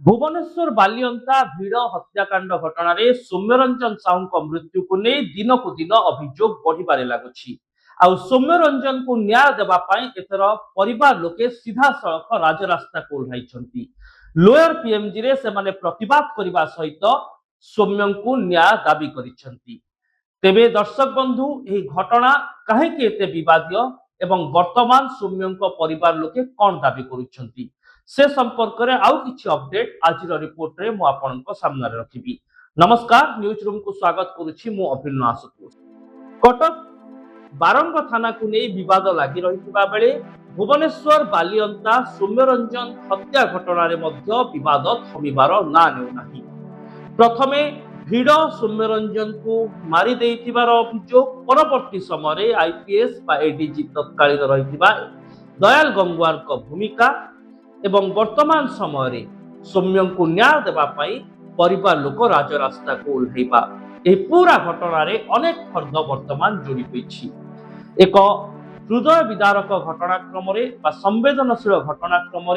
भुवनेश्वर बालिअंता भिड़ हत्याकांड घटना सौम्यरंजन साहू मृत्यु को नहीं दिन को दिन अभियोग बढ़िबारे लगुच सौम्यरंजन को न्याय देवाई एथर परिवार लोके सीधा सड़क राजरास्ता को ओह्लाई लोयर पीएमजी रे से माने प्रतिवाद करने सहित सौम्य को न्याय दाबी करिसेंती। तेबे दर्शक बंधु यह घटना कहीं एते विवादीय एवं वर्तमान सौम्य परिवार लोके कौन दाबी करुछंती से संपर्क में आउ किछि अपडेट आज रिपोर्ट रे मु आपनक सामने रखिबी। नमस्कार, न्यूज रूम को स्वागत करुछि मु अभिनव आशुतोष। कटक बारंग थाना को नहीं विवाद लगी रही बेले भुवनेश्वर बालिअंता सौम्यरंजन हत्या घटना रे मध्य विवाद थमिबार ना नेउनाही। प्रथमे भिड़ सौम्यरंजन को मारी देइथिबार अभियोग परवर्ती समय आईपीएस बा एडीजी तत्कालीन रही दयाल गंगवार को भूमिका एवं वर्तमान समय सौम्य को न्याय देवाई परिवार लोक राजरास्ता को ओह्लैबा पूरा घटना रे अनेक फर्द वर्तमान जोड़ी होइछि। एक हृदय विदारक घटनाक्रम संवेदनशील घटनाक्रम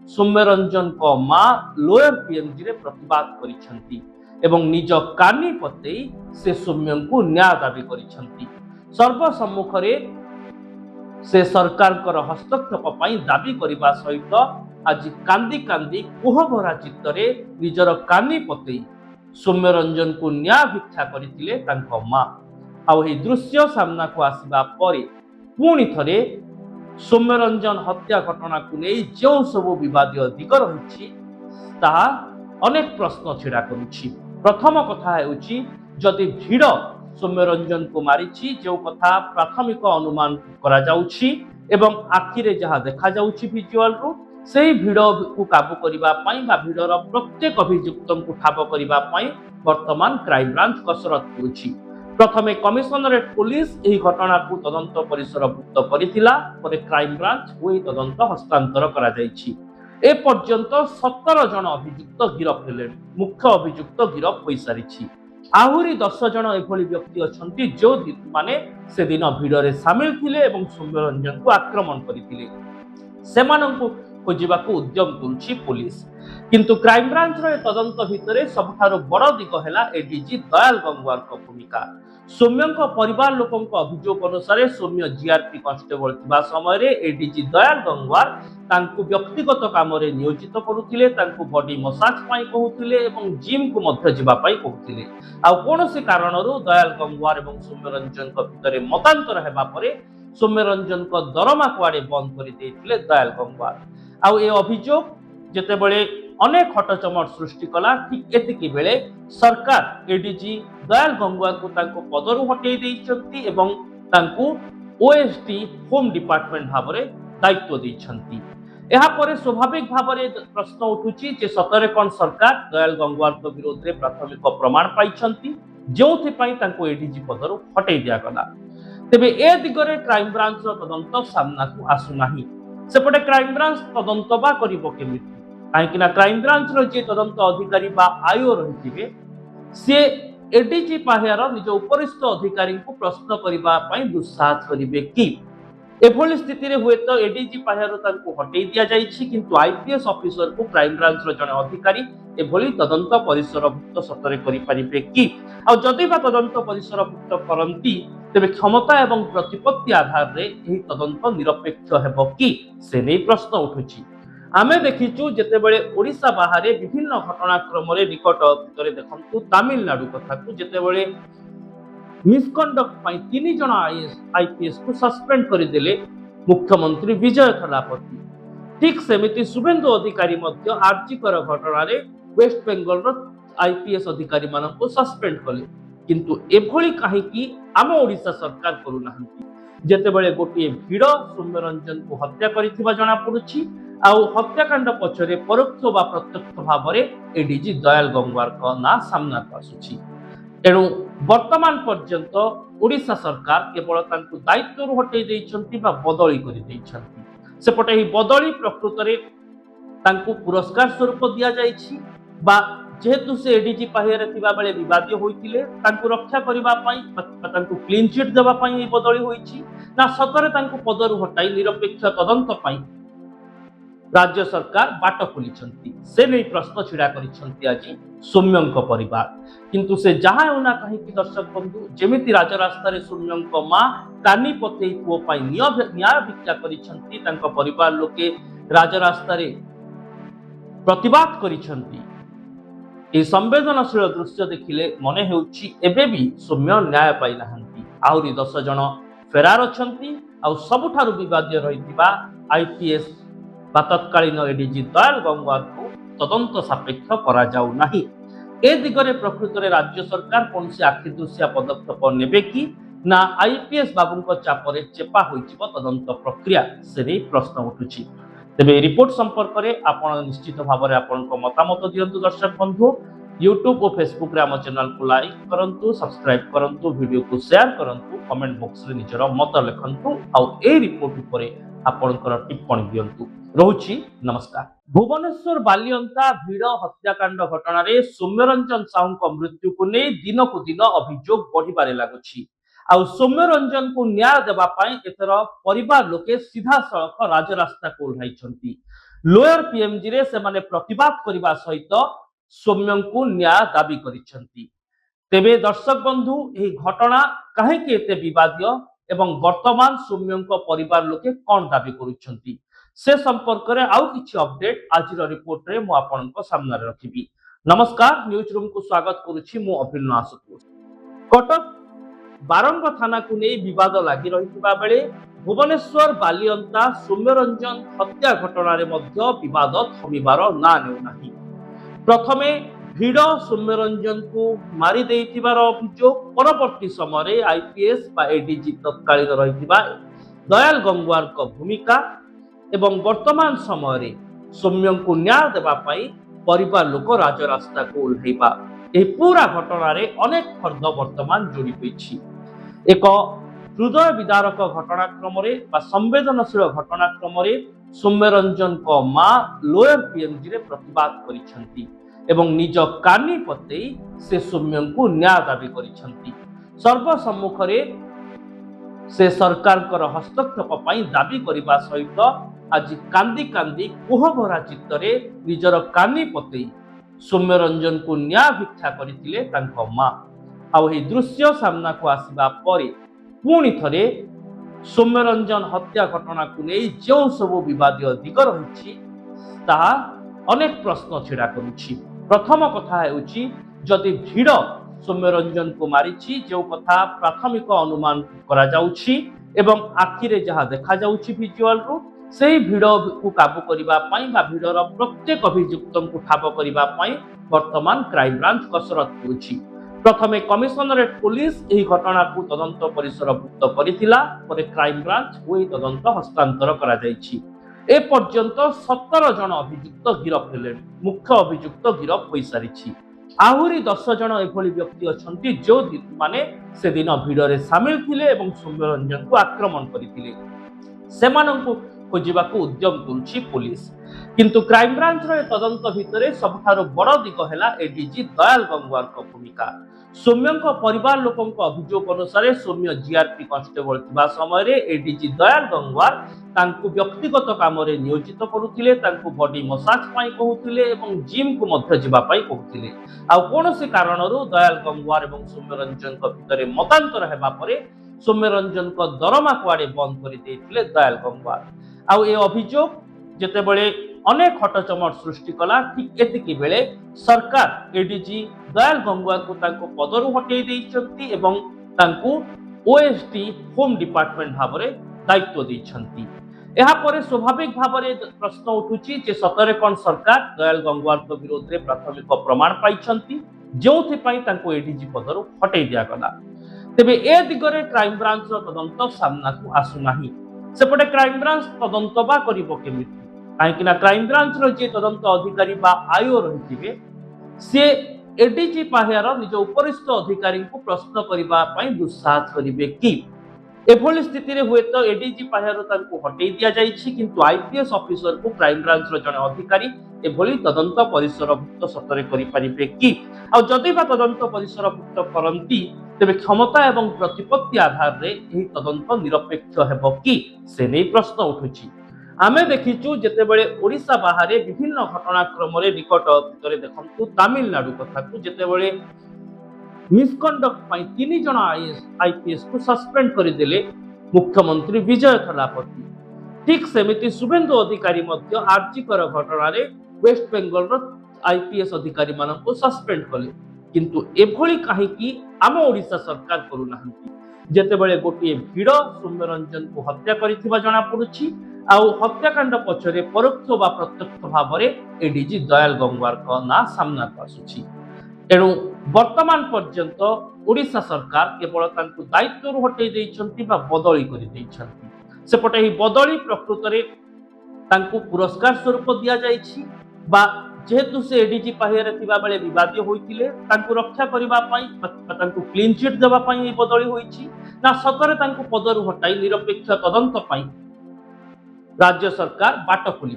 सौम्यरंजन को मां लोयर पीएमजी रे प्रतिवाद करिसेंती एवं निज कानी पते से सौम्य को न्याय दाबी करिसेंती। सर्वसम्मुख से सरकार हस्तक्षेप दाबी करने सहित आज कांदी कांदी कोहभरा चित्तरे निजर कानी पते सौम्यरंजन को न्याय भिक्षा करथिले तांको मां। आउ एही दृश्य सामना को आसीबा परे पुणी थरे सौम्यरंजन हत्या घटना को नहीं जो सब विवादीय दिग रही ताहा अनेक प्रश्न छिड़ा करुछि। प्रथम कथा हेउछि जदि भिड़ सौम्यरंजन को मारिछि जो कथा प्राथमिक अनुमान करा जाउछि एवं आखिरे जहा देखा जाउछि विजुअल रु सेही भिड़ को काबू करिबा पई बा भिड़र प्रत्येक अभियुक्त को ठाब करिबा पई वर्तमान क्राइम ब्रांच कसरत करुछि। प्रथमे कमिशनरेट पुलिस एही घटना को तदंत परिसरभुक्त करिथिला परे क्राइम ब्रांच ओही तदंत हस्तांतर करा जायछि। ए पर्यंत 17 जन अभियुक्त गिरफ हेले, मुख्य अभियुक्त गिरफ होई सारिछि। आहुरी 10 जन एभली व्यक्ति अछंती जो माने से दिन भिड़रे सामिल थिले एवं सौम्यरंजन को आक्रमण करिथिले सेमानंकु खोजिबाकू उद्यम करुछि पुलिस। किंतु क्राइम ब्रांच रे तदंत भितरे सबठारो बड़ दिग हैला एडीजी दयाल गंगवार को भूमिका। सौम्य परिवार लोकों अभियोग अनुसार सौम्य जीआरपी कांस्टेबल थिबा समय रे एडीजी दयाल गंगवार तांकु व्यक्तिगत काम रे नियोजित करुथिले, तांकु बॉडी मसाज पाई कहउथिले एवं जिम को मध्य जिबा पाई कहउथिले। आ कोनोसी कारणरु दयाल गंगवार एवं सौम्यरंजन को भितरे मतांतर हेबा परे सौम्यरंजन को दरमा कुआडे बंद करि देथिले दयाल गंगवार। आउ ए अभियोग जेतेबेले अनेक हटचमट सृष्टि कला ठीक एतिकी बेले सरकार एडीजी दयाल गंगवार को तांको पदरु हटै दैछंती एवं तांको ओएसडी होम डिपार्टमेंट भाबरे दायित्व दैछंती। एहा परे स्वाभाविक भाबरे प्रश्न उठुची जे सतरे कोन सरकार दयाल गंगवार को विरोध रे प्राथमिक प्रमाण पाइछंती जोथि पई तांको एडीजी पदरु हटै दिया गला। तेबे ए दिगरे क्राइम ब्रांच रो तदंत सामना को आसु नाही। सेपटे क्राइम ब्रांच तदंत बा करिवो केमिति काहेकिना क्राइम ब्रांच रो जे तदंत अधिकारी बा आयो रहिथिबे से एडीजी पाहियार निज उपरिस्थ अधिकारी को प्रश्न करिबा पई दुस्साहस करिवे कि एभली स्थिति रे हुए तो एडीजी पाहियार तांको हटै दिया जाइछि किंतु आईपीएस ऑफिसर को क्राइम ब्रांच रो जने अधिकारी एभली तदंत परिसरभुक्त सतरे करि परिबे कि आ जदि बा तदंत परिसरभुक्त करंती तेबे क्षमता एवं प्रतिपत्ति आधार रे एही तदंत निरपेक्ष हेबो कि से नै प्रश्न उठुछि। आमे देखिचु जेतेबेले ओडिशा बाहरे विभिन्न घटनाक्रम रे निकट भितरे देखंतु तमिलनाडु कथा को जेतेबेले मिसकंडक्ट पई 3 जन आईपीएस को सस्पेंड करि देले मुख्यमंत्री विजय थलापति। ठीक सेमिति शुभेंदु अधिकारी मध्य आर्चिकर घटना रे वेस्ट बेंगल रो आईपीएस अधिकारी मानन को सस्पेंड कले किंतु एभली काहेकि आम ओडिशा सरकार करू नाहंती। जेतेबेले गोटे भिड़ सौम्यरंजन को हत्या करिथिबा जणा पडुछि आउ हत्याकांड पछरे परोक्ष बा प्रत्यक्ष भाव एडीजी दयाल गंगवार का ना सामना को आसुछि। तेणु वर्तमान पर्यंत ओडिशा सरकार केवल तांकु दायित्व हटै दैछंती बा बदली करि दैछंती। सेपटे ही बदली प्रकृत रे तांकु पुरस्कार स्वरूप दिया जाइछि बा जेहेतु से एडीजी पाहियारे थिबा बेले विवादी होइतिले तांकु रक्षा करिबा पई तांकु क्लीन चिट देबा पई ए बदली होइछि ना सतरे तांकु पदरु हटाई निरपेक्ष तदंत पई राज्य सरकार बाट खोली से नहीं प्रश्न छिड़ा कर आज सौम्य परिवार किंतु से जहाँ होना कहीं दर्शक बंधु जमी राजरास्तार सौम्य माँ कानी पते पुओ न्याय भिक्षा कर परिवार लोके राजरास्तार प्रतिवाद कर संवेदनशील दृश्य देखिले मने हेउछि एबे भी सौम्य न्याय पाई नाहंती आहुरी 10 जन फेरार अछंती आ सबुठारु विवादीय रहितिबा आईपीएस बा तत्कालीन एडीजी दयाल गंगवार को तदंत सापेक्ष करा जाउ नाही ए दिगरे प्रकृत रे राज्य सरकार कोनसी आखिदृश्य पदक्षेप नेबे कि ना आईपीएस बाबूंको चापरे चेपा होइचिबो तदंत प्रक्रिया से नै प्रश्न उठुछि तेबे रिपोर्ट संपर्क में आपण निश्चित भाव में आपण मतामत दिंतु दर्शक बंधु यूट्यूब और फेसबुक रे आम चैनल को लाइक करंतु सब्सक्राइब करंतु वीडियो को शेयर करंतु कमेंट बॉक्स रे निजर मत लिखंतु आ ए रिपोर्ट ऊपर आपणकर टिप्पणी दिंतु रहुछि नमस्कार। भुवनेश्वर बालियंता भिड़ हत्याकांड घटना रे सौम्यरंजन साहू मृत्यु को नहीं दिन को दिन अभियोग बढ़िबारे लागुछि आउ सौम्यरंजन को न्याय देवा एथर परिवार लोके सीधा सड़क राजरास्ता को ओह्लाइछंती लोयर पीएमजी रे से माने प्रतिवाद करने सहित सौम्य को न्याय दाबी करिछंती तेबे दर्शक बंधु यही घटना कहीं एते विवादीय एवं वर्तमान सौम्य परिवार लोके कौन दाबी करुछंती से संपर्क में आउ किछि अपडेट आज रिपोर्ट रे मु आपनक सामने रखिबी। नमस्कार न्यूज रूम को स्वागत करुछि मु अभिनव आशुतोष। कटक बारंग थाना को नहीं विवाद लगी रही बेले भुवनेश्वर बालियंता सौम्यरंजन हत्या घटना रे मध्य विवाद थमिबार ना नेउना प्रथमे भिड़ सौम्यरंजन को मारी देइथिबार अभियोग परवर्ती समय आईपीएस बा एडीजी तत्कालीन रहिथिबा दयाल गंगवार को भूमिका एवं वर्तमान समय सौम्य को न्याय देवा परिवार लोक राजरास्ता को ओह्लैबा पूरा घटना रे अनेक फर्द वर्तमान जोड़ी होइछि। एक हृदय विदारक घटनाक्रम संवेदनशील घटनाक्रम सौम्यरंजन को माँ लोयर पीएमजी रे प्रतिवाद करिछंती एवं निज कानी पते से सौम्य को न्याय दाबी करिछंती सर्वसम्मुख से सरकार हस्तक्षेप दाबी करने सहित आज कांदी कांदी कोह भरा चित्तरे निजर कानी पते सौम्यरंजन को न्याय भिक्षा करथिले तांको माँ आउ एही दृश्य सामना को आसीबा परे पुणी थरे सौम्यरंजन हत्या घटना को नहीं जो सब विवादीय दिग रही ताहा अनेक प्रश्न छिड़ा करुछि। प्रथम कथा हेउछि जदि भिड़ सौम्यरंजन को मारिछि जो कथा प्राथमिक अनुमान करा जाउछि एवं आखिरे जहाँ देखा जाउछि विजुअल रु से भिड़ को काबू करने भिड़र प्रत्येक अभियुक्त को ठाब करने वर्तमान क्राइम ब्रांच कसरत करुछि। प्रथमे कमिशनरेट पुलिस यही घटना को तदंत परिसरभुक्त करथिला परे क्राइम ब्रांच वही तदंत हस्तांतर करा जायछि। ए पर्यंत 17 जन अभियुक्त गिरफ हेले मुख्य अभियुक्त गिरफ होई सारिछि आहुरी 10 जन एभली व्यक्ति अछंती जो माने से दिन भिड़रे सामिल थिले एवं सौम्यरंजन को आक्रमण करथिले सेमानंकु खोजिबा को उद्यम करुछि पुलिस किंतु क्राइम ब्रांच रे तदंत भितरे सबठारो बड़ दिग हैला एडीजी दयाल गंगवार को भूमिका सौम्य परिवार लोकों अभियोग अनुसार सौम्य जीआरपी कांस्टेबल थिबा समय रे एडीजी दयाल गंगवार तांकु व्यक्तिगत काम रे नियोजित करुथिले तांकु बॉडी मसाज पाई कहउथिले एवं जिम को मध्य जिबा पाई कहउथिले आ कोनोसी कारणरू दयाल गंगवार एवं सौम्यरंजन को भितरे मतांतर हेबा परे सौम्यरंजन को दरमा कुआडे बंद कर देथिले दयाल गंगवार आउ ए अभियोग जेतेबेले अनेक हटचमट सृष्टि कला ठीक एतिकी बेले सरकार एडीजी दयाल गंगवार को तांको पदरु हटेई देइछंती एवं तांको ओएसटी होम डिपार्टमेंट भाबरे दायित्व देइछंती। एहा परे स्वाभाविक भाबरे प्रश्न उठुची जे सतरे कोन सरकार दयाल गंगवार को विरोध रे प्राथमिक प्रमाण पाइछंती जोथि पई तांको एडीजी पदरु हटेई दिया गला तेबे ए दिगरे क्राइम ब्रांच रो तदंत सामना को आसु नाही सेपटे क्राइम ब्रांच तदंत बा करिवो केमिति काहेकि ना क्राइम ब्रांच रो जे तदंत अधिकारी बा आईओ रहिथिबे से एडीजी पाहियार निज उपरिस्थ अधिकारी को प्रश्न करबा पई दुस्साहस करिवे कि एभली स्थिति रे हुए तो एडीजी पाहियार तांको हटेई दिया जाइछि किंतु आईपीएस ऑफिसर को क्राइम ब्रांच रो जने अधिकारी एभली तदंत परिसरभुक्त सतरे करि परिबे कि आ जदि बा तदंत परिसरभुक्त करंती तेबे क्षमता एवं प्रतिपत्ति आधार रे एही तदंत निरपेक्ष हेबो कि से नै प्रश्न उठुछि। आमे देखिचु जेतेबेले ओडिशा बाहर विभिन्न घटनाक्रम निकट भितर देखंतु तमिलनाडु कथा को जेतेबेले मिसकंडक्ट पाई 3 जन आईपीएस को सस्पेंड करदेले मुख्यमंत्री विजय थलापति। ठीक सेमिति शुभेन्दु अधिकारी मध्य आर्जिकर घटना वेस्ट बेंगल आईपीएस अधिकारी मानक सस्पेंड कले, किंतु एभली कहीं आम ओडिशा सरकार करूनाहांती। जेतेबेले गोटे भिड़ सौम्यरंजन को हत्या करिथिबा जणा पडुछि आउ हत्याकांड पछरे परोक्ष वा प्रत्यक्ष भाव में एडीजी दयाल गंगवार का ना सामना को आसुछि। तेणु वर्तमान पर्यंत ओडिशा सरकार केवल तांकु दायित्व हटै दैछंती बा बदली करि दैछंती। सेपटे ही बदली प्रकृत रे तांकु पुरस्कार स्वरूप दिया जाइछि बा जेहेतु से एडीजी पाहिरे थिबा बेले विवादित होइतिले तांकु रक्षा करिबा पई तांकु क्लीन चिट देबा पई बदली होइछि ना सतरे तांकु पदरु हटाई निरपेक्ष तदंत पई राज्य सरकार बाट खोली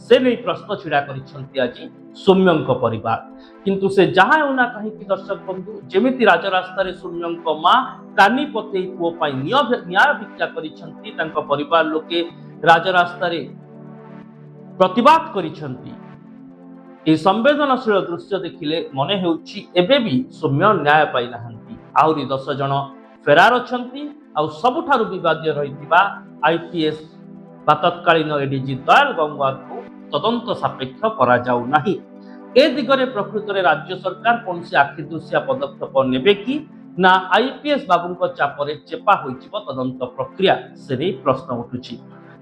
से नहीं प्रश्न छिड़ा करिसेंती आज सौम्यंक परिवार। किंतु से जहां होना कहीं दर्शक बंधु जेमिति राजरास्ता रे सौम्यंक मां कानी पते पुओ पाई न्याय भिक्षा करिसेंती तांको परिवार लोके राजरास्ता रे प्रतिवाद करिसेंती। ए संवेदनशील दृश्य देखिले मने हेउछि एबे भी सौम्य न्याय पाई नाहंती। आउरी 10 जन फेरार अछंती आ सबुठारु विवादित रहितिबा आईपीएस तत्कालीन एडीजी दयाल गंगवार को तदंत सापेक्ष करा जाऊ नाही। ए दिगरे प्रकृत रे राज्य सरकार कौन से आखिदृशिया पदक्षेप नेबे कि ना आईपीएस बाबू चापरे चेपा होइचिबो तदंत प्रक्रिया से नहीं प्रश्न उठुछि।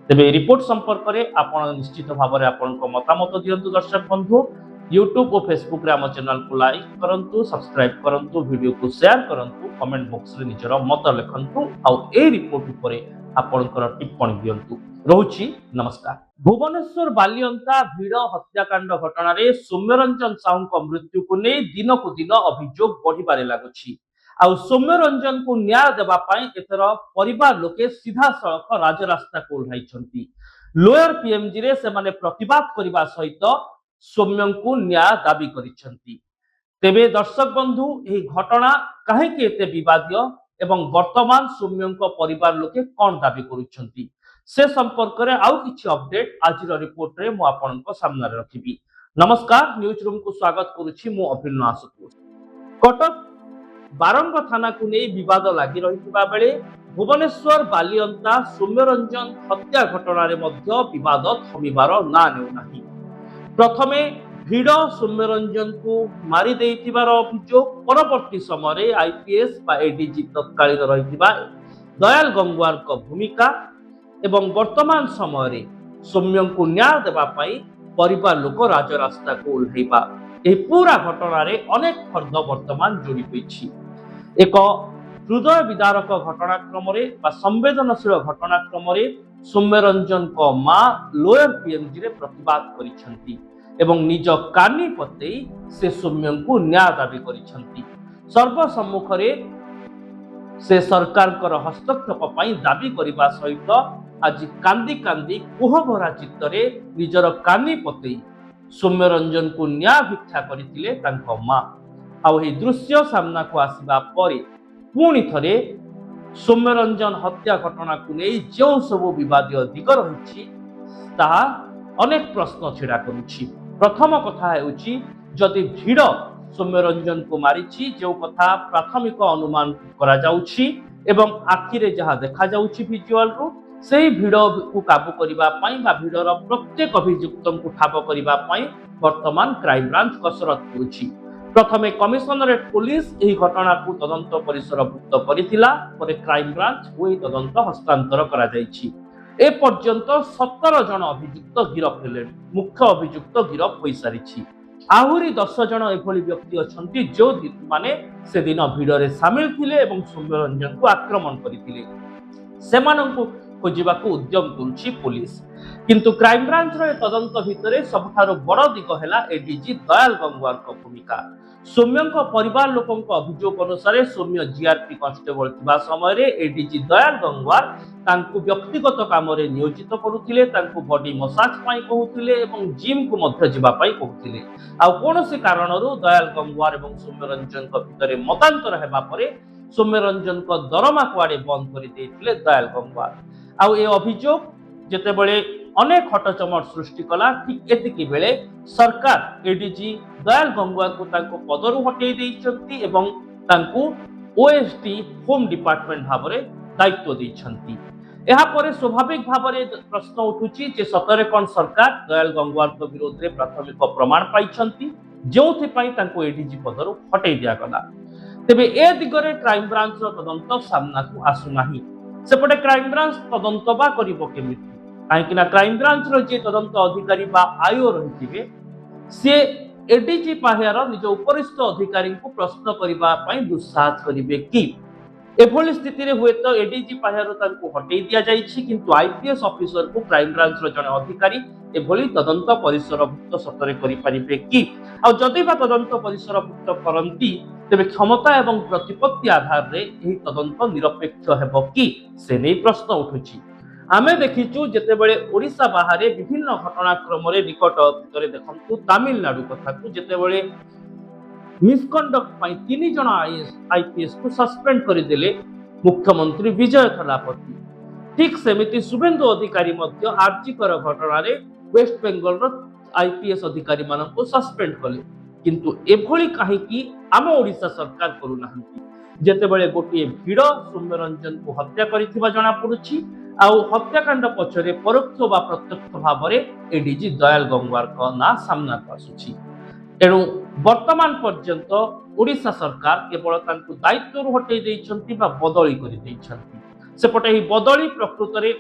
तेबे रिपोर्ट संपर्क में आपण निश्चित भाव में आपण मतामत दियंतु दर्शक बंधु। यूट्यूब और फेसबुक रे आम चैनल को लाइक करंतु, सब्सक्राइब करंतु, वीडियो को शेयर करंतु, कमेंट बॉक्स रे निजर मत लिखंतु आउ ए रिपोर्ट उपरे आपणकर टिप्पणी दियंतु। रहुछि नमस्कार। भुवनेश्वर बालियंता भिड़ हत्याकांड घटना रे सौम्यरंजन साहू मृत्यु को नहीं दिन को दिन अभियोग बढ़िबारे लागुछि। आउ सौम्यरंजन को न्याय देबा पाई एथर परिवार लोके सीधा सड़क राजरास्ता को ओह्लाइछंती। लोअर पीएमजी रे से माने प्रतिवाद करिबा सहित सौम्य को न्याय दाबी करिछंती। तेबे दर्शक बंधु एही घटना काहे के एते विवादित एवं वर्तमान सौम्य परिवार लोके कोन दाबी करुछंती से संपर्क में आउ किछि अपडेट आज रिपोर्ट रे मु आपनक सामने रखिबी। नमस्कार, न्यूज रूम को स्वागत करुछि मु अभिनव आशुतोष। कटक बारंग थाना को नहीं विवाद लगी रही बेले भुवनेश्वर बालियंता सौम्यरंजन हत्या घटना रे मध्य विवाद थमिबार ना नेउनाही। प्रथमे भिड़ सौम्यरंजन को मारी देइथिबार अभियोग, परवर्ती समय आईपीएस बा एडीजी तत्कालीन रहिथिबा दयाल गंगवार को भूमिका एवं वर्तमान समय सौम्य को न्याय देबा पाई परिवार लोक राजरास्ता को ओह्लैबा एही पूरा घटना रे अनेक फर्द वर्तमान जोड़ी होइछि। एक हृदय विदारक घटनाक्रम बा संवेदनशील घटनाक्रम सौम्यरंजन को मां लोअर पीएमजी रे प्रतिवाद करिसेंती एवं निज कानी पते से सौम्य को न्याय दाबी करिसेंती। सर्वसम्मुख रे से सरकार कर हस्तक्षेप पाई दाबी करिबा सहित आज कांदी कांदी कोहभरा चित्तरे निजर कानी पते सौम्यरंजन को न्याय भिक्षा करथिले तांको मां। आउ एही दृश्य सामना को आसीबा परे पुणी थरे सौम्यरंजन हत्या घटना को नहीं जो सब विवादित दिग रही ताहा अनेक प्रश्न छिड़ा करुछि। प्रथम कथा हेउछि जदि भिड़ सौम्यरंजन को मारिछि जो कथा प्राथमिक अनुमान करा जाउछि एवं आखिरे जहा देखा जाउछि विजुअल रु सेही भिड़ को काबू करिबा पई बा भिड़र प्रत्येक अभियुक्त को ठाब करिबा पई वर्तमान क्राइम ब्रांच कसरत करुछि। प्रथमे कमिशनरेट पुलिस एही घटना को तदंत परिसरभुक्त करिथिला, परे क्राइम ब्रांच ओही तदंत हस्तांतर करा जाइछि। ए पर्यंत 17 जन अभियुक्त गिरफ हेले, मुख्य अभियुक्त गिरफ होई सारिछि। आहुरी 10 जन एभली व्यक्ति अछंती जो माने से दिन भिड़रे शामिल थिले एवं सौम्यरंजन को आक्रमण करिथिले। सेमानंकु खोजिबाकू उद्यम करुछि पुलिस, किंतु क्राइम ब्रांच रे तदंत भितरे सबठारो बड़ दिग हैला एडीजी दयाल गंगवार को भूमिका। सौम्य परिवार लोकों अभियोग अनुसार सौम्य जीआरपी कांस्टेबल थिबा समय एडीजी दयाल गंगवार तांकु व्यक्तिगत काम रे नियोजित करुथिले, तांकु बॉडी मसाज पाई कहउथिले एवं जिम को मध्य जिबा पाई कहउथिले। आ कोनोसी कारणरू दयाल गंगवार एवं सौम्यरंजन को भितरे मतांतर हेबा परे सौम्यरंजन को दरमा कुआडे बंद करि देथिले दयाल गंगवार। आ ए अभियोग जेतेबेले ଅନେକ ହଟଚମଟ ସୃଷ୍ଟି କଲା। ଠିକ୍ ଏତିକି ବେଳେ ସରକାର ଏଡିଜି ଦୟାଲ ଗଙ୍ଗୁଆଙ୍କୁ ତାଙ୍କ ପଦରୁ ହଟେଇ ଦେଇଛନ୍ତି ଏବଂ ତାଙ୍କୁ ଓଏସଡି ହୋମ ଡିପାର୍ଟମେଣ୍ଟ ଭାବରେ ଦାୟିତ୍ୱ ଦେଇଛନ୍ତି। ଏହାପରେ ସ୍ୱାଭାବିକ ଭାବରେ ପ୍ରଶ୍ନ ଉଠୁଛି ଯେ ସତରେ କ'ଣ ସରକାର ଦୟାଲ ଗଙ୍ଗୁଆଙ୍କ ବିରୋଧରେ ପ୍ରାଥମିକ ପ୍ରମାଣ ପାଇଛନ୍ତି ଯେଉଁଥିପାଇଁ ତାଙ୍କୁ ଏଡିଜି ପଦରୁ ହଟେଇ ଦିଆଗଲା। ତେବେ ଏ ଦିଗରେ କ୍ରାଇମବ୍ରାଞ୍ଚର ତଦନ୍ତ ସାମ୍ନାକୁ ଆସୁନାହିଁ। ସେପଟେ କ୍ରାଇମବ୍ରାଞ୍ଚ ତଦନ୍ତ ବା କରିବ କେମିତି? କାହିଁକି ନା କ୍ରାଇମବ୍ରାଞ୍ଚର ଯିଏ ତଦନ୍ତ ଅଧିକାରୀ ବା ଆଇଓ ରହିଥିବେ ସିଏ ଏଡିଜି ପାହ୍ୟାର ନିଜ ଉପରିସ୍ଥ ଅଧିକାରୀଙ୍କୁ ପ୍ରଶ୍ନ କରିବା ପାଇଁ ଦୁଃସାହସ କରିବେ କି? ଏଭଳି ସ୍ଥିତିରେ ହୁଏତ ଏଡିଜି ପାହ୍ୟାରୁ ତାଙ୍କୁ ହଟେଇ ଦିଆଯାଇଛି କିନ୍ତୁ ଆଇପିଏସ୍ ଅଫିସରକୁ କ୍ରାଇମବ୍ରାଞ୍ଚର ଜଣେ ଅଧିକାରୀ ଏଭଳି ତଦନ୍ତ ପରିସରଭୁକ୍ତ ସତରେ କରିପାରିବେ କି? ଆଉ ଯଦି ବା ତଦନ୍ତ ପରିସରଭୁକ୍ତ କରନ୍ତି ତେବେ କ୍ଷମତା ଏବଂ ପ୍ରତିପତ୍ତି ଆଧାରରେ ଏହି ତଦନ୍ତ ନିରପେକ୍ଷ ହେବ କି? ସେ ନେଇ ପ୍ରଶ୍ନ ଉଠୁଛି। ଆମେ ଦେଖିଛୁ ଯେତେବେଳେ ଓଡ଼ିଶା ବାହାରେ ବିଭିନ୍ନ ଘଟଣାକ୍ରମରେ ନିକଟ ଅତୀତରେ ଦେଖନ୍ତୁ ତାମିଲନାଡୁ କଥାକୁ ଯେତେବେଳେ ମିସକଣ୍ଡକ୍ଟ ପାଇଁ 3 ଜଣ ଆଇପିଏସ୍ କୁ ସସ୍ପେଣ୍ଡ କରିଦେଲେ ମୁଖ୍ୟମନ୍ତ୍ରୀ ବିଜୟ ଥଲାପତି। ଠିକ୍ ସେମିତି ଶୁଭେନ୍ଦୁ ଅଧିକାରୀ ମଧ୍ୟ ଆର୍ଜିକର ଘଟଣାରେ ୱେଷ୍ଟବେଙ୍ଗଲର ଆଇପିଏସ୍ ଅଧିକାରୀମାନଙ୍କୁ ସସ୍ପେଣ୍ଡ କଲେ। କିନ୍ତୁ ଏଭଳି କାହିଁକି ଆମ ଓଡ଼ିଶା ସରକାର କରୁନାହାନ୍ତି? ଯେତେବେଳେ ଗୋଟିଏ ଭିଡ଼ ସୌମ୍ୟରଞ୍ଜନକୁ ହତ୍ୟା କରିଥିବା ଜଣାପଡୁଛି ଆଉ ହତ୍ୟାକାଣ୍ଡ ପଛରେ ପରୋକ୍ଷ ବା ପ୍ରତ୍ୟକ୍ଷ ଭାବରେ ଏଡିଜି ଦୟାଲ ଗଙ୍ଗୁଆରଙ୍କ ନାଁ ସାମ୍ନାକୁ ଆସୁଛି। ତେଣୁ ବର୍ତ୍ତମାନ ପର୍ଯ୍ୟନ୍ତ ଓଡ଼ିଶା ସରକାର କେବଳ ତାଙ୍କୁ ଦାୟିତ୍ୱରୁ ହଟେଇ ଦେଇଛନ୍ତି ବା ବଦଳି କରିଦେଇଛନ୍ତି। ସେପଟେ ଏହି ବଦଳି ପ୍ରକୃତରେ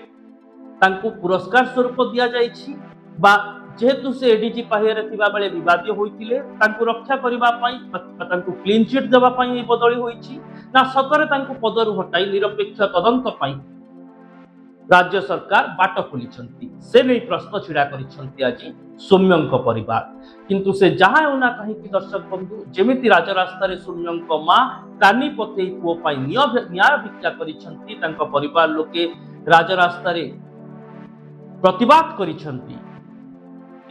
ତାଙ୍କୁ ପୁରସ୍କାର ସ୍ୱରୂପ ଦିଆଯାଇଛି ବା ଯେହେତୁ ସେ ଏଡିଜି ପାହ୍ୟାରେ ଥିବା ବେଳେ ବିବାଦୀୟ ହୋଇଥିଲେ ତାଙ୍କୁ ରକ୍ଷା କରିବା ପାଇଁ ବା ତାଙ୍କୁ କ୍ଲିନ୍ ଚିଟ୍ ଦେବା ପାଇଁ ଏହି ବଦଳି ହୋଇଛି ନା ସତରେ ତାଙ୍କୁ ପଦରୁ ହଟାଇ ନିରପେକ୍ଷ ତଦନ୍ତ ପାଇଁ ରାଜ୍ୟ ସରକାର ବାଟ ଖୋଲିଛନ୍ତି? ସେ ନେଇ ପ୍ରଶ୍ନ ଛିଡ଼ା କରିଛନ୍ତି ଆଜି ସୌମ୍ୟଙ୍କ ପରିବାର। କିନ୍ତୁ ସେ ଯାହା ହେଉନା କାହିଁକି ଦର୍ଶକ ବନ୍ଧୁ, ଯେମିତି ରାଜରାସ୍ତାରେ ସୌମ୍ୟଙ୍କ ମା କାନି ପତେଇ ପୁଅ ପାଇଁ ନ୍ୟାୟ ଭିକ୍ଷା କରିଛନ୍ତି, ତାଙ୍କ ପରିବାର ଲୋକେ ରାଜରାସ୍ତାରେ ପ୍ରତିବାଦ କରିଛନ୍ତି।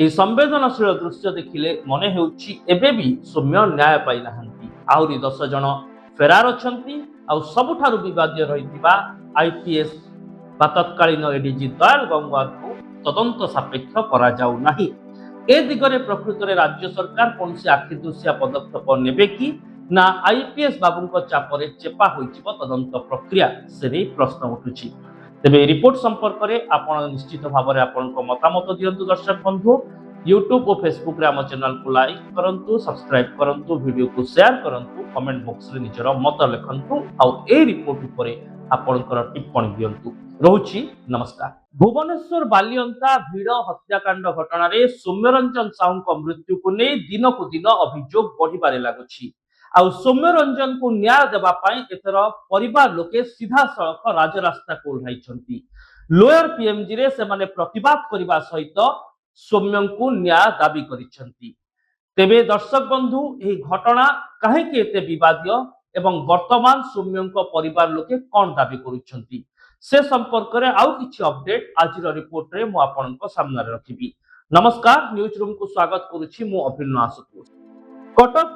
ଏହି ସମ୍ବେଦନଶୀଳ ଦୃଶ୍ୟ ଦେଖିଲେ ମନେ ହେଉଛି ଏବେ ବି ସୌମ୍ୟ ନ୍ୟାୟ ପାଇନାହାନ୍ତି। ଆହୁରି 10 ଜଣ ଫେରାର ଅଛନ୍ତି ଆଉ ସବୁଠାରୁ ବିବାଦୀୟ ରହିଥିବା ଆଇପିଏସ୍ ବା ତତ୍କାଳୀନ ଏଡିଜି ଦୟାଲ ଗଙ୍ଗୁଆରଙ୍କୁ ତଦନ୍ତ ସାପେକ୍ଷ କରାଯାଉ ନାହିଁ। ଏ ଦିଗରେ ପ୍ରକୃତରେ ରାଜ୍ୟ ସରକାର କୌଣସି ଆଖିଦୃଶିଆ ପଦକ୍ଷେପ ନେବେ କି ନା ଆଇପିଏସ୍ ବାବୁଙ୍କ ଚାପରେ ଚେପା ହୋଇଯିବ ତଦନ୍ତ ପ୍ରକ୍ରିୟା? ସେ ନେଇ ପ୍ରଶ୍ନ ଉଠୁଛି। ତେବେ ଏହି ରିପୋର୍ଟ ସମ୍ପର୍କରେ ଆପଣ ନିଶ୍ଚିତ ଭାବରେ ଆପଣଙ୍କ ମତାମତ ଦିଅନ୍ତୁ ଦର୍ଶକ ବନ୍ଧୁ। ୟୁଟ୍ୟୁବ ଓ ଫେସବୁକରେ ଆମ ଚ୍ୟାନେଲକୁ ଲାଇକ୍ କରନ୍ତୁ, ସବସ୍କ୍ରାଇବ୍ କରନ୍ତୁ, ଭିଡ଼ିଓକୁ ସେୟାର କରନ୍ତୁ, କମେଣ୍ଟ ବକ୍ସରେ ନିଜର ମତ ଲେଖନ୍ତୁ ଆଉ ଏହି ରିପୋର୍ଟ ଉପରେ ଆପଣଙ୍କର ଟିପ୍ପଣୀ ଦିଅନ୍ତୁ। ରହୁଛି, ନମସ୍କାର। ଭୁବନେଶ୍ୱର ବାଲିଅନ୍ତା ଭିଡ଼ ହତ୍ୟାକାଣ୍ଡ ଘଟଣାରେ ସୌମ୍ୟରଞ୍ଜନ ସାହୁଙ୍କ ମୃତ୍ୟୁକୁ ନେଇ ଦିନକୁ ଦିନ ଅଭିଯୋଗ ବଢ଼ିବାରେ ଲାଗୁଛି। ଆଉ ସୌମ୍ୟରଞ୍ଜନକୁ ନ୍ୟାୟ ଦେବା ପାଇଁ ଏଥର ପରିବାର ଲୋକେ ସିଧାସଳଖ ରାଜରାସ୍ତାକୁ ଓହ୍ଲାଇଛନ୍ତି। ଲୋୟର ପିଏମଜିରେ ସେମାନେ ପ୍ରତିବାଦ କରିବା ସହିତ ସୌମ୍ୟଙ୍କୁ ନ୍ୟାୟ ଦାବି କରିଛନ୍ତି। ତେବେ ଦର୍ଶକ ବନ୍ଧୁ, ଏହି ଘଟଣା କାହିଁକି ଏତେ ବିବାଦୀୟ ଏବଂ ବର୍ତ୍ତମାନ ସୌମ୍ୟଙ୍କ ପରିବାର ଲୋକେ କ'ଣ ଦାବି କରୁଛନ୍ତି ସେ ସମ୍ପର୍କରେ ଆଉ କିଛି ଅପଡେଟ୍ ଆଜିର ରିପୋର୍ଟରେ ମୁଁ ଆପଣଙ୍କ ସାମ୍ନାରେ ରଖିବି। ନମସ୍କାର, ନ୍ୟୁଜ ରୁମକୁ ସ୍ୱାଗତ କରୁଛି ମୁଁ ଅଭିନ୍ନ ଆଶୁତୋଷ। କଟକ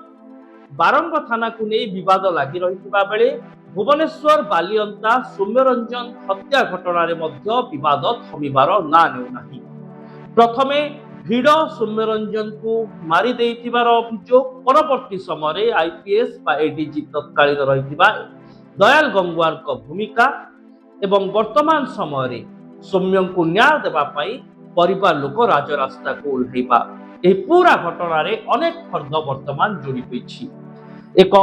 ବାରଙ୍ଗ ଥାନାକୁ ନେଇ ବିବାଦ ଲାଗି ରହିଥିବା ବେଳେ ଭୁବନେଶ୍ୱର ବାଲିଅନ୍ତା ସୌମ୍ୟରଞ୍ଜନ ହତ୍ୟା ଘଟଣାରେ ମଧ୍ୟ ବିବାଦ ଥମିବାର ନାଁ ନେଉନାହିଁ। ପ୍ରଥମେ ଭିଡ଼ ସୌମ୍ୟରଞ୍ଜନକୁ ମାରି ଦେଇଥିବାର ଅଭିଯୋଗ, ପରବର୍ତ୍ତୀ ସମୟରେ ଆଇପିଏସ୍ ବା ଏଡିଜି ତତ୍କାଳୀନ ରହିଥିବା ଦୟାଲ ଗଙ୍ଗୁଆରଙ୍କ ଭୂମିକା ଏବଂ ବର୍ତ୍ତମାନ ସମୟରେ ସୌମ୍ୟଙ୍କୁ ନ୍ୟାୟ ଦେବା ପାଇଁ ପରିବାର ଲୋକ ରାଜରାସ୍ତାକୁ ଓହ୍ଲାଇବା, ଏହି ପୁରା ଘଟଣାରେ ଅନେକ ଫର୍ଦ୍ଦ ବର୍ତ୍ତମାନ ଯୋଡ଼ି ହୋଇଛି। ଏକ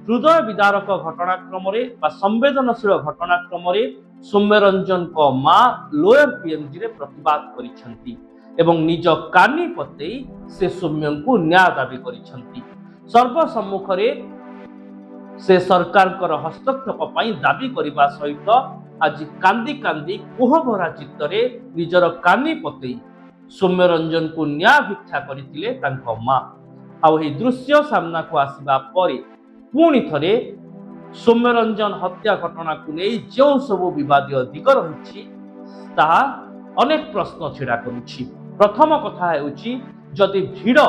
ହୃଦୟ ବିଦାରକ ଘଟଣାକ୍ରମରେ ବା ସମ୍ବେଦନଶୀଳ ଘଟଣାକ୍ରମରେ ସୌମ୍ୟରଞ୍ଜନଙ୍କ ମା ଲୋୟର ପିଏମଜିରେ ପ୍ରତିବାଦ କରିଛନ୍ତି ଏବଂ ନିଜ କାନି ପତେଇ ସେ ସୌମ୍ୟଙ୍କୁ ନ୍ୟାୟ ଦାବି କରିଛନ୍ତି। ସର୍ବସମ୍ମୁଖରେ ସେ ସରକାରଙ୍କର ହସ୍ତକ୍ଷେପ ପାଇଁ ଦାବି କରିବା ସହିତ ଆଜି କାନ୍ଦି କାନ୍ଦି କୋହଭରା ଚିତ୍ତରେ ନିଜର କାନି ପତେଇ ସୌମ୍ୟରଞ୍ଜନକୁ ନ୍ୟାୟ ଭିକ୍ଷା କରିଥିଲେ ତାଙ୍କ ମା। ଆଉ ଏହି ଦୃଶ୍ୟ ସାମ୍ନାକୁ ଆସିବା ପରେ ପୁଣି ଥରେ ସୌମ୍ୟରଞ୍ଜନ ହତ୍ୟା ଘଟଣାକୁ ନେଇ ଯେଉଁ ସବୁ ବିବାଦୀୟ ଦିଗ ରହିଛି ତାହା ଅନେକ ପ୍ରଶ୍ନ ଛିଡ଼ା କରୁଛି। ପ୍ରଥମ କଥା ହେଉଛି, ଯଦି ଭିଡ଼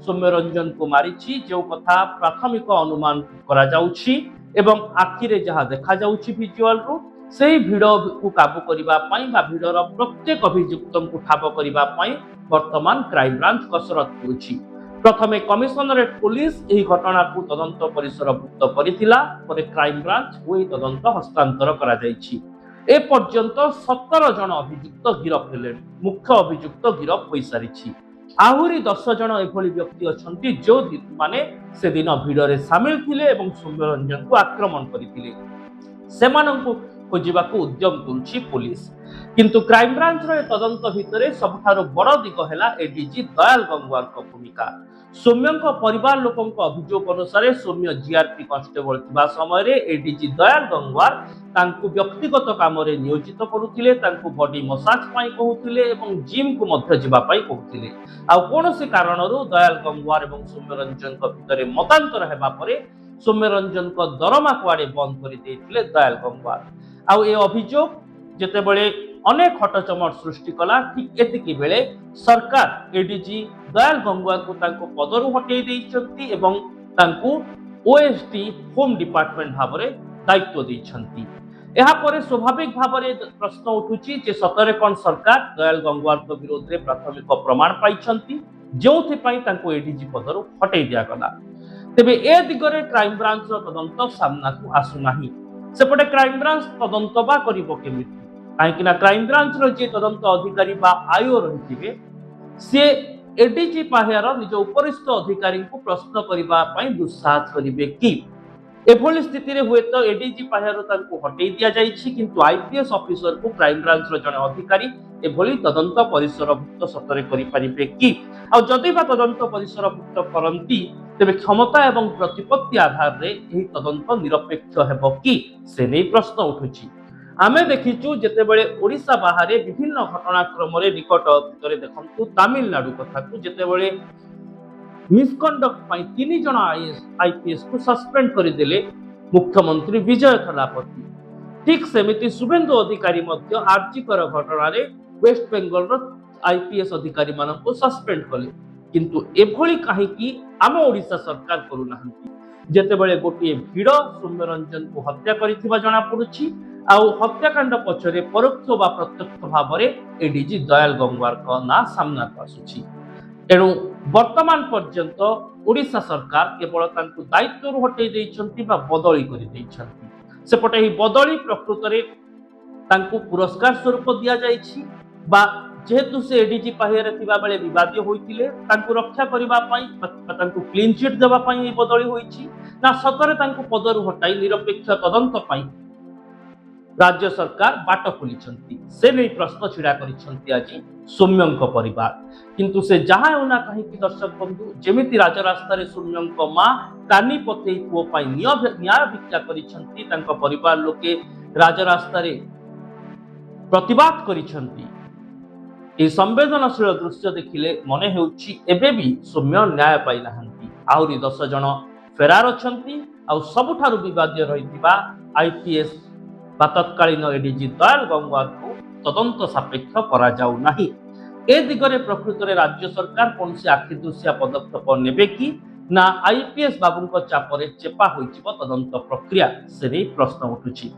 ସୌମ୍ୟରଞ୍ଜନକୁ ମାରିଛି, ଯେଉଁ କଥା ପ୍ରାଥମିକ ଅନୁମାନ କରାଯାଉଛି ଏବଂ ଆଖିରେ ଯାହା ଦେଖାଯାଉଛି ଭିଜୁଆଲରୁ, सेही भिड़ को काबू करबा पई बा भिड़र प्रत्येक अभियुक्तों को ठाब करबा पई वर्तमान क्राइम ब्रांच कसरत करुछि। प्रथमे कमिशनरेट पुलिस एही घटना को तदंत परिसरभुक्त करिथिला, परे क्राइम ब्रांच ओही तदंत हस्तांतर करा जायछि। ए पर्यंत 17 जन अभियुक्त गिरफ हेले, मुख्य अभियुक्त गिरफ होई सारिछि। आहुरी 10 जन एभली व्यक्ति अछंती जो माने से दिन भिड़रे शामिल थिले एवं सौम्यरंजन को आक्रमण करिथिले। सेमानंकु खोजिबाकू उद्यम करुछि पुलिस। किंतु क्राइम ब्रांच रे तदंत भितरे सबठारो बड़ दिग हेला एडीजी दयाल गंगवार को भूमिका। सौम्यंक परिवार लोकंक अभियोग अनुसार सौम्य जीआरपी कांस्टेबल थिबा समय रे एडीजी दयाल गंगवार तांकु व्यक्तिगत काम रे नियोजित करुथिले, तांकु बॉडी मसाज पई कहउथिले एवं जिम को मध्य जिबा पई कहउथिले। आ कोनोसी कारणरू दयाल गंगवार एवं सौम्यरंजन को भितरे मतांतर हेबा परे सौम्यरंजन को दरमा कुआडे बंद कर देथिले दयाल गंगवार। आउ ए अभियोग जेतेबेले अनेक हटचमट सृष्टि कला, ठीक एतिकी बेले सरकार एडीजी दयाल गंगवार को तांको पदरु हटेई देइछंती एवं तांको ओएसटी होम डिपार्टमेंट भाबरे दायित्व देइछंती। एहा परे स्वाभाविक भाबरे प्रश्न उठुची जे सतरे कोन सरकार दयाल गंगवार को विरोध रे प्राथमिक प्रमाण पाइछंती जेउथि पई तांको एडीजी पदरु हटेई दिया गला। तेबे ए दिगरे क्राइम ब्रांच तदंत सामना को आसु नाही। सेपटे क्राइम ब्रांच तदंत बा करिबो केमिति, काहेकि ना क्राइम ब्रांच रो जे तदंत अधिकारी बा आयो रहिथिबे से एडीजी पाहेर निज उपरिस्थ अधिकारी को प्रश्न करिबा पई दुस्साहस करिवे कि एभली स्थिति रे हुए तो एडीजी पाहेर तांको हटेई दिया जाइछि, किंतु आईपीएस ऑफिसर को क्राइम ब्रांच रो जने अधिकारी एभली तदंत परिसरभुक्त सतरे करि परिबे कि आ जदि बा तदंत परिसरभुक्त करंती तेबे क्षमता एवं प्रतिपत्ति आधार रे एही तदंत निरपेक्ष हेबो कि से नै प्रश्न उठुछि। आमे देखिचु जेतेबेले ओडिसा बाहरे विभिन्न घटनाक्रम रे निकट भितरे देखंतु तमिलनाडु कथा को जेतेबेले मिसकंडक्ट पाई 3 जन आईपीएस को सस्पेंड कर देले मुख्यमंत्री विजय थलापति। ठीक सेमिति शुभेंदु अधिकारी मध्य आर्थिकर घटना रे वेस्ट बेंगल रो आईपीएस अधिकारी मान को सस्पेंड कले, किंतु एभली काहे कि आम ओडिसा सरकार करू नाहंती। जेतेबेले गोटिए भिड़ सौम्यरंजन को हत्या करिथिबा जणा पडुछि, आउ हत्याकांड पछरे परोक्ष बा प्रत्यक्ष भाबरे एडीजी दयाल गंगवार का ना सामना को आसुछि। एणु वर्तमान पर्यंत ओडिशा सरकार केवल तांकु दायित्व हटेई देइछंती बा बदली करि देइछंती। सेपटे ही बदली प्रकृत रे तांकु पुरस्कार स्वरूप दिया जाइछि बा जेहेतु से एडीजी पाहिरे थिबा बेले विवादित होइतिले तांकु रक्षा करिबा पई तांकु क्लीन चिट देबा पई ए बदली होइछि ना सतरे तांकु पदरु हटाई निरपेक्ष तदंत पई राज्य सरकार बाट खोलिछंती। से नै प्रश्न छिड़ा करिछंती आजि सौम्यंक परिवार। किंतु से जहां होना कहीं कि दर्शक बंधु जेमिति राजरास्ता रे सौम्यंक मां कानी पतेई पुओ पई न्याय भिक्षा करिछंती, तांको परिवार लोके राजरास्ता रे प्रतिवाद करिछंती। ए संवेदनशील दृश्य देखिले मने हेउछि एबे भी सौम्य न्याय पाई नाहंती। आहुरी 10 जन फेरार अछंती। आ सबुठारु विवादित रहितिबा आईपीएस बा तत्कालीन एडीजी दयाल गंगवार को तदंत सापेक्ष करा जाउ नाही। ए दिगरे प्रकृत रे राज्य सरकार कोनसी आखिदृश्य पदक्षेप नेबे कि ना आईपीएस बाबूंक चापरे चेपा होइचिबो तदंत प्रक्रिया, से नै प्रश्न उठुछि।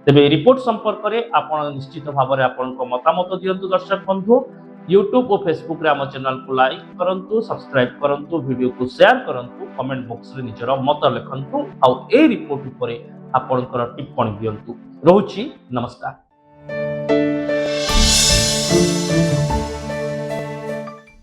तेबे रिपोर्ट संपर्क रे आपण निश्चित भाबरे आपनक मतामत दियंतु दर्शक बंधु। यूट्यूब और फेसबुक रे हम चैनल को लाइक करंतु, सब्सक्राइब करंतु, वीडियो को शेयर करंतु, कमेंट बॉक्स रे निजर मत लिखंतु। आ ए रिपोर्ट उपरे आपनकर टिप्पणी दियंतु। रहुछि नमस्कार।